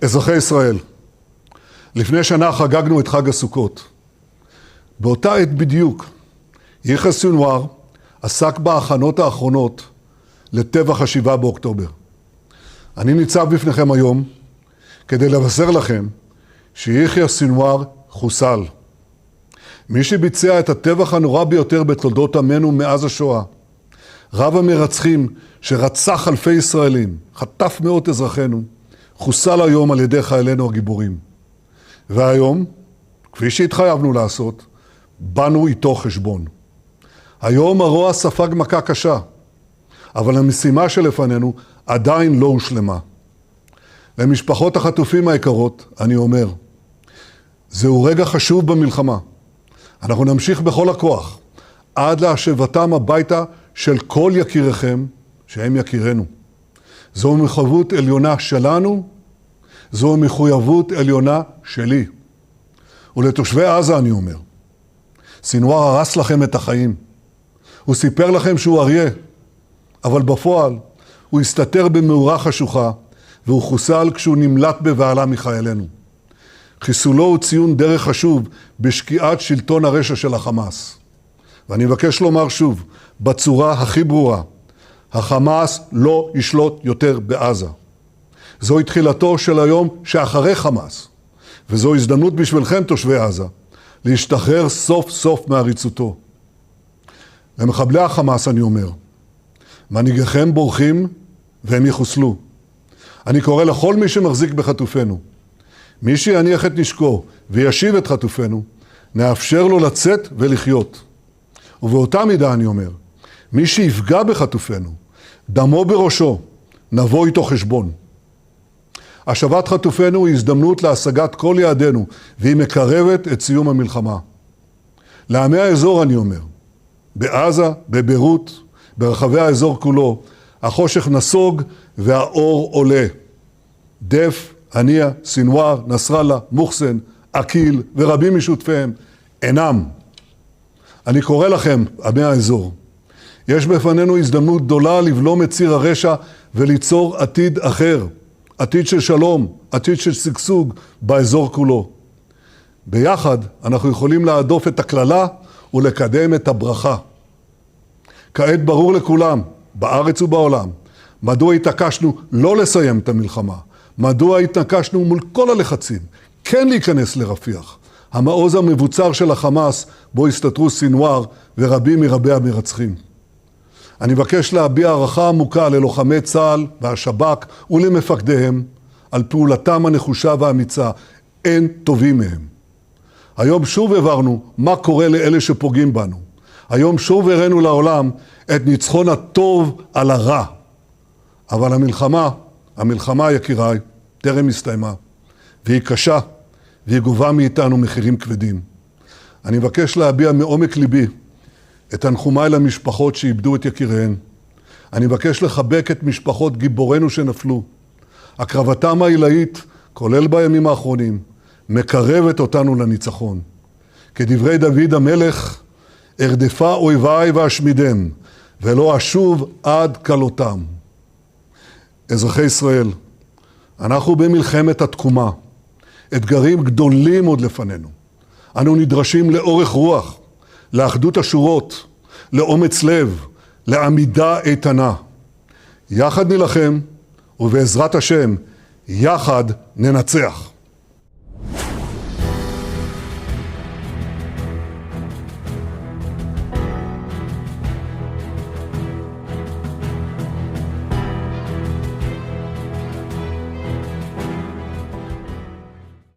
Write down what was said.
אזרחי ישראל, לפני שנה חגגנו את חג הסוכות. באותה עת בדיוק, יחיא סנוואר עסק בהכנות האחרונות לטבח ה-7 באוקטובר. אני ניצב בפניכם היום כדי לבשר לכם שיחיא סנוואר חוסל. מי שביצע את הטבח הנורא ביותר בתולדות עמנו מאז השואה, רב המרצחים שרצח אלפי ישראלים, חטף מאות אזרחינו, חוסל היום על ידי חיילינו הגיבורים. והיום, כפי שהתחייבנו לעשות, באנו איתו חשבון. היום הרוע ספג מכה קשה, אבל המשימה שלפנינו עדיין לא הושלמה. למשפחות החטופים היקרות, אני אומר, זהו רגע חשוב במלחמה. אנחנו נמשיך בכל הכוח, עד להשבתם הביתה של כל יקיריכם, שהם יקירנו. זו מחויבות עליונה שלנו, זו מחויבות עליונה שלי. ולתושבי עזה אני אומר, סנוואר הרס לכם את החיים. הוא סיפר לכם שהוא אריה, אבל בפועל הוא הסתתר במאורה חשוכה, והוא חוסל כשהוא נמלט בבהלה מחיילינו. חיסולו הוא ציון דרך חשוב בשקיעת שלטון הרשע של החמאס. ואני מבקש לומר שוב, בצורה הכי ברורה, החמאס לא ישלוט יותר בעזה. זוהי תחילתו של היום שאחרי חמאס, וזו הזדמנות בשבילכם תושבי עזה, להשתחרר סוף סוף מעריצותו. למחבלי החמאס אני אומר, מנהיגיכם בורחים והם יחוסלו. אני קורא לכל מי שמחזיק בחטופינו, מי שיניח את נשקו וישיב את חטופינו, נאפשר לו לצאת ולחיות. ובאותה מידה אני אומר, מי שיפגע בחטופינו, דמו בראשו, נבוא איתו חשבון. השבת חטופינו היא הזדמנות להשגת כל יעדינו, והיא מקרבת את סיום המלחמה. לעמי האזור אני אומר, בעזה, בביירות, ברחבי האזור כולו, החושך נסוג והאור עולה. דף, הנייה, סנוואר, נסראללה, מוחסן, אקיל ורבים משותפיהם אינם. אני קורא לכם, עמי האזור, יש בפנינו הזדמנות גדולה לבלום את ציר הרשע וליצור עתיד אחר, עתיד של שלום, עתיד של שגשוג באזור כולו. ביחד אנחנו יכולים להדוף את הכללה ולקדם את הברכה. כעת ברור לכולם, בארץ ובעולם, מדוע התעקשנו לא לסיים את המלחמה, מדוע התעקשנו מול כל הלחצים, כן להיכנס לרפיח, המעוז המבוצר של החמאס בו הסתתרו סנוואר ורבים מרבי המרצחים. אני מבקש להביע הערכה עמוקה ללוחמי צה"ל והשב"כ ולמפקדיהם על פעולתם הנחושה והאמיצה, אין טובים מהם. היום שוב הבהרנו מה קורה לאלה שפוגעים בנו. היום שוב הראינו לעולם את ניצחון הטוב על הרע. אבל המלחמה יקיריי, טרם הסתיימה, והיא קשה, והיא גובה מאיתנו מחירים כבדים. אני מבקש להביע מעומק ליבי את תנחומיי למשפחות שאיבדו את יקיריהן. אני מבקש לחבק את משפחות גיבורינו שנפלו. הקרבתם העילאית, כולל בימים האחרונים, מקרבת אותנו לניצחון. כדברי דוד המלך, ארדפה אויביי ואשמידם, ולא אשוב עד כלותם. אזרחי ישראל, אנחנו במלחמת התקומה. אתגרים גדולים עוד לפנינו. אנו נדרשים לאורך רוח, לאחדות השורות, לאומץ לב, לעמידה איתנה. יחד נלחם, ובעזרת השם, יחד ננצח.